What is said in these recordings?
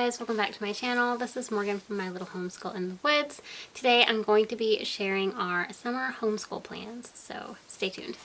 guys, welcome back to my channel. This is Morgan from My Little Homeschool in the Woods. Today I'm going to be sharing our summer homeschool plans, so stay tuned.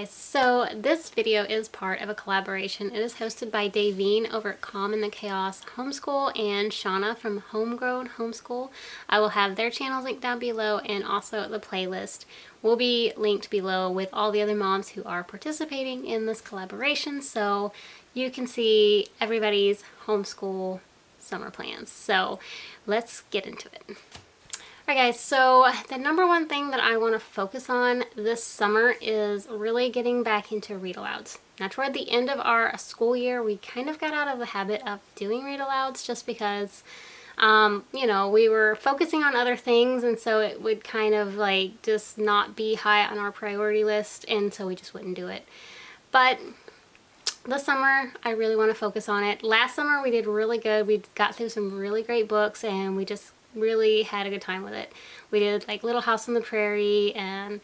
So this video is part of a collaboration. It is hosted by Davine over at Calm in the Chaos Homeschool and Shauna from Homegrown Homeschool. I will have their channels linked down below, and also the playlist will be linked below with all the other moms who are participating in this collaboration, so you can see everybody's homeschool summer plans. So let's get into it. Alright guys, so the number one thing that I want to focus on this summer is really getting back into read-alouds. Now toward the end of our school year, we kind of got out of the habit of doing read-alouds just because, you know, we were focusing on other things, and so it would kind of like just not be high on our priority list, and so we just wouldn't do it. But this summer, I really want to focus on it. Last summer we did really good. We got through some really great books, and we just really had a good time with it. We did like Little House on the Prairie and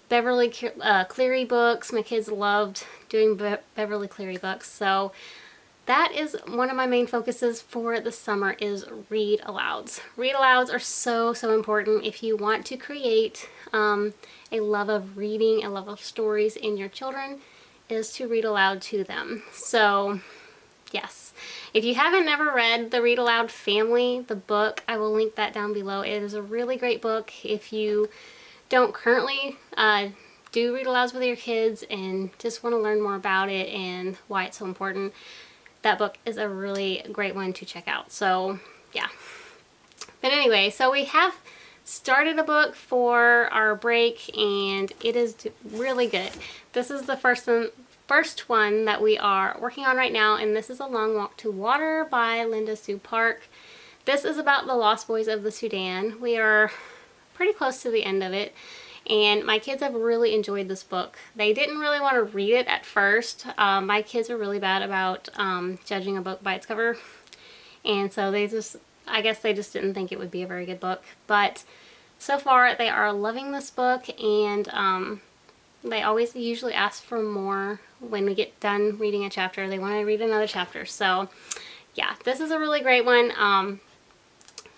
Beverly Cleary books. My kids loved doing Beverly Cleary books, so that is one of my main focuses for the summer is read alouds. Read alouds are so important if you want to create a love of reading, a love of stories in your children, is to read aloud to them. So yes, if you haven't ever read the Read Aloud Family, the book, I will link that down below. It is a really great book if you don't currently do read alouds with your kids and just want to learn more about it and why it's so important. That book is a really great one to check out. So yeah. But anyway, so we have started a book for our break, and it is really good. This is the first one that we are working on right now, and this is A Long Walk to Water by Linda Sue Park. This is about the Lost Boys of the Sudan. We are pretty close to the end of it, and my kids have really enjoyed this book. They didn't really want to read it at first. My kids are really bad about judging a book by its cover, and so I guess they just didn't think it would be a very good book. But so far they are loving this book, and they always usually ask for more when we get done reading a chapter. They want to read another chapter. So yeah, this is a really great one.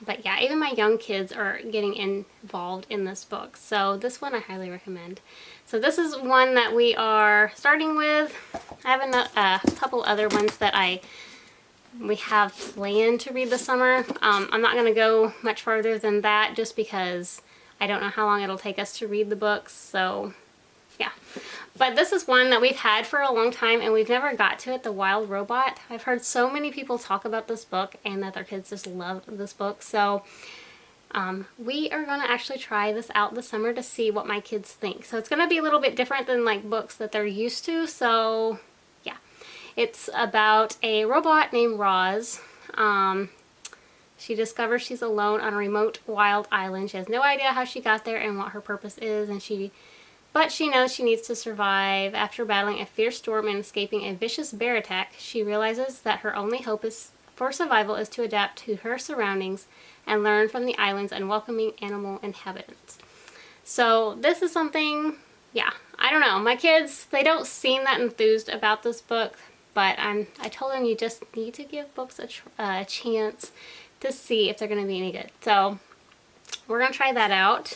But yeah, even my young kids are getting involved in this book. So this one I highly recommend. So this is one that we are starting with. I have a couple other ones that we have planned to read this summer. I'm not going to go much farther than that just because I don't know how long it'll take us to read the books. So yeah, but this is one that we've had for a long time and we've never got to it, The Wild Robot. I've heard so many people talk about this book and that their kids just love this book. So we are going to actually try this out this summer to see what my kids think. So it's going to be a little bit different than like books that they're used to. So yeah, it's about a robot named Roz. She discovers she's alone on a remote wild island. She has no idea how she got there and what her purpose is, but she knows she needs to survive. After battling a fierce storm and escaping a vicious bear attack, she realizes that her only hope for survival is to adapt to her surroundings and learn from the island's unwelcoming animal inhabitants. So this is something, yeah, I don't know. My kids, they don't seem that enthused about this book, but I told them you just need to give books a chance to see if they're going to be any good. So we're going to try that out.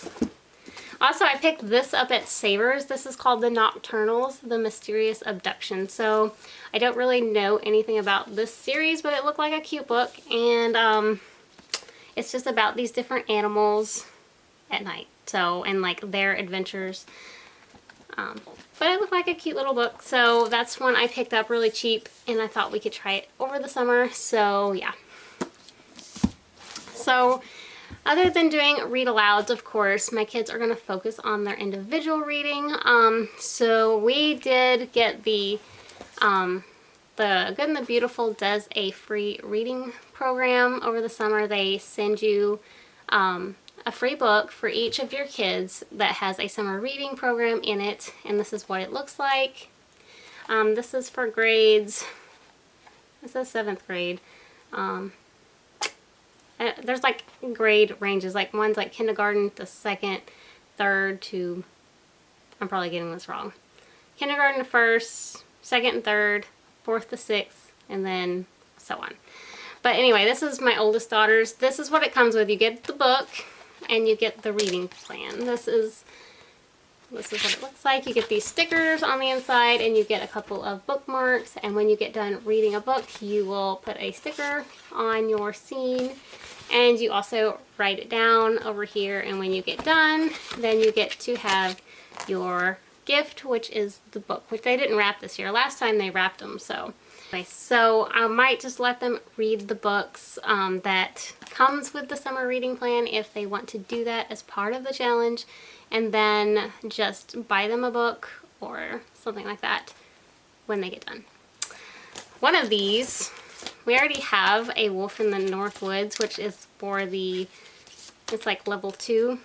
Also, I picked this up at Savers. This is called The Nocturnals, The Mysterious Abduction. So I don't really know anything about this series, but it looked like a cute book. And it's just about these different animals at night. So, and like their adventures. But it looked like a cute little book. So that's one I picked up really cheap, and I thought we could try it over the summer. So yeah. So other than doing read alouds, of course, my kids are going to focus on their individual reading. So we did get the Good and the Beautiful does a free reading program over the summer. They send you a free book for each of your kids that has a summer reading program in it, and this is what it looks like. This is for grades, it says 7th grade. There's like grade ranges, like one's like kindergarten to 2nd, 3rd to I'm probably getting this wrong. Kindergarten to first, second and third, fourth to sixth, and then so on. But anyway, this is my oldest daughter's. This is what it comes with. You get the book and you get the reading plan. This is what it looks like. You get these stickers on the inside and you get a couple of bookmarks, and when you get done reading a book, you will put a sticker on your scene, and you also write it down over here, and when you get done, then you get to have your gift, which is the book, which they didn't wrap this year. Last time they wrapped them, so I might just let them read the books that comes with the summer reading plan if they want to do that as part of the challenge, and then just buy them a book or something like that when they get done. One of these, we already have a Wolf in the North Woods, which is for it's like level 2,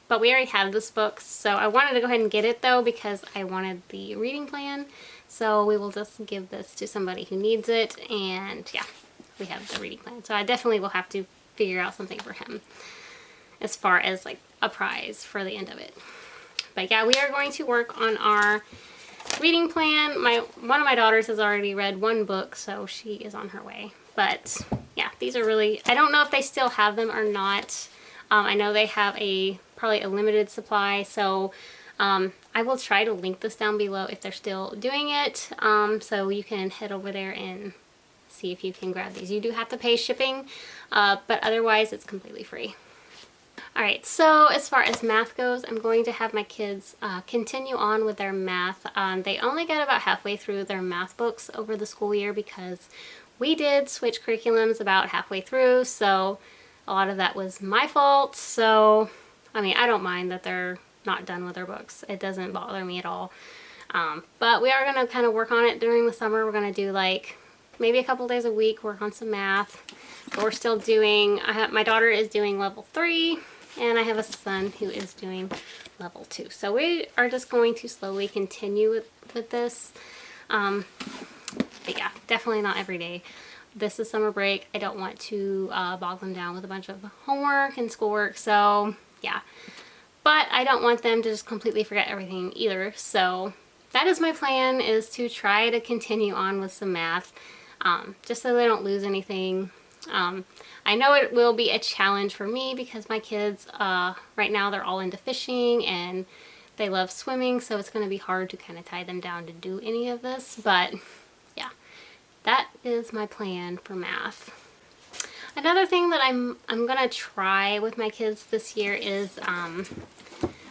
but we already have this book, so I wanted to go ahead and get it though because I wanted the reading plan. So we will just give this to somebody who needs it, and yeah, we have the reading plan. So I definitely will have to figure out something for him as far as like a prize for the end of it. But yeah, we are going to work on our reading plan. One of my daughters has already read one book, so she is on her way. But yeah, these are really, I don't know if they still have them or not. I know they have probably a limited supply, so I will try to link this down below if they're still doing it, so you can head over there and see if you can grab these. You do have to pay shipping, but otherwise it's completely free. Alright, so as far as math goes, I'm going to have my kids continue on with their math. They only got about halfway through their math books over the school year because we did switch curriculums about halfway through, so a lot of that was my fault. So, I mean, I don't mind that they're not done with their books. It doesn't bother me at all. But we are going to kind of work on it during the summer. We're going to do like maybe a couple days a week, work on some math. But we're still doing, my daughter is doing level 3, and I have a son who is doing level 2. So we are just going to slowly continue with this. But yeah, definitely not every day. This is summer break. I don't want to bog them down with a bunch of homework and schoolwork. So yeah. But I don't want them to just completely forget everything either. So that is my plan, is to try to continue on with some math, just so they don't lose anything. I know it will be a challenge for me because my kids, right now they're all into fishing and they love swimming, so it's going to be hard to kind of tie them down to do any of this. But yeah, that is my plan for math. Another thing that I'm gonna try with my kids this year is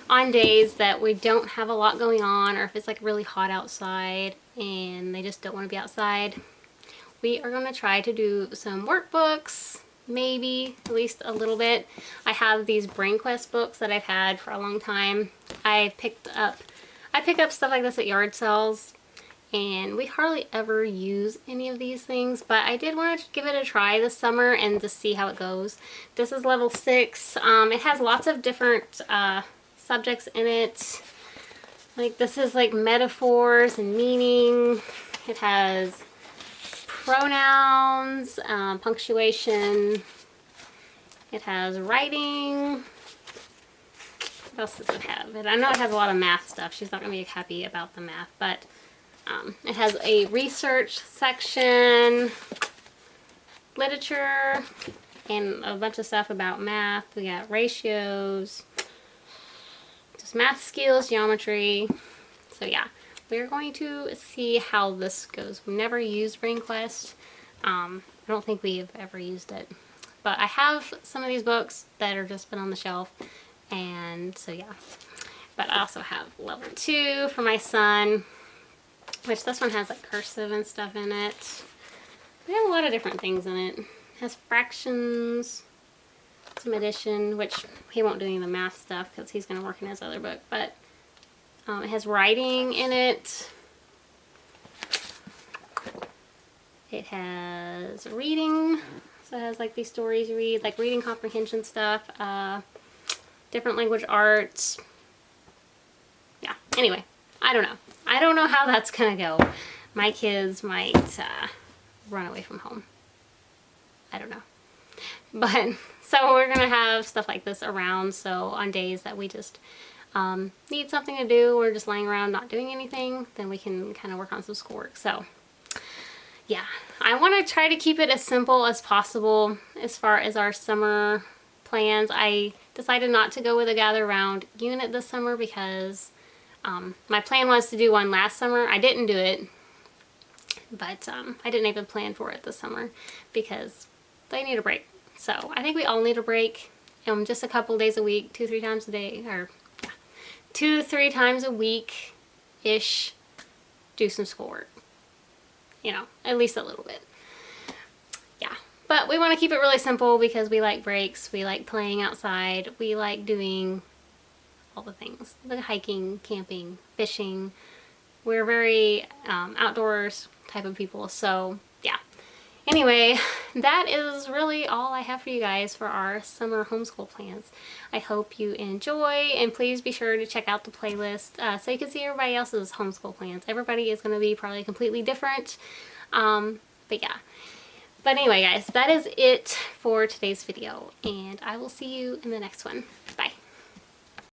on days that we don't have a lot going on, or if it's like really hot outside and they just don't want to be outside, we are gonna try to do some workbooks, maybe at least a little bit. I have these Brain Quest books that I've had for a long time. I pick up stuff like this at yard sales, and we hardly ever use any of these things, but I did want to give it a try this summer and just see how it goes. This is level 6. It has lots of different subjects in it. Like, this is like metaphors and meaning. It has pronouns, punctuation. It has writing. What else does it have? I know it has a lot of math stuff. She's not going to be happy about the math, but it has a research section, literature, and a bunch of stuff about math. We got ratios, just math skills, geometry. So yeah, we're going to see how this goes. We've never used Brain Quest. I don't think we've ever used it. But I have some of these books that are just been on the shelf. And so yeah. But I also have level 2 for my son, which this one has like cursive and stuff in it. We have a lot of different things in it. It has fractions, some addition, which he won't do any of the math stuff because he's going to work in his other book. But it has writing in it. It has reading. So it has like these stories you read, like reading comprehension stuff, different language arts. Yeah, anyway, I don't know. I don't know how that's gonna go. My kids might run away from home. I don't know. But, so we're gonna have stuff like this around, so on days that we just need something to do, or just laying around not doing anything, then we can kind of work on some schoolwork. So yeah, I want to try to keep it as simple as possible as far as our summer plans. I decided not to go with a gather round unit this summer because my plan was to do one last summer. I didn't do it, but I didn't even plan for it this summer because they need a break. So I think we all need a break. Just a couple days a week, 2-3 times a day, or yeah, 2-3 times a week-ish, do some schoolwork. You know, at least a little bit. Yeah, but we want to keep it really simple because we like breaks, we like playing outside, we like doing all the things, like hiking, camping, fishing. We're very outdoors type of people, so yeah. Anyway, that is really all I have for you guys for our summer homeschool plans. I hope you enjoy, and please be sure to check out the playlist so you can see everybody else's homeschool plans. Everybody is going to be probably completely different, but yeah. But anyway, guys, that is it for today's video, and I will see you in the next one. Bye.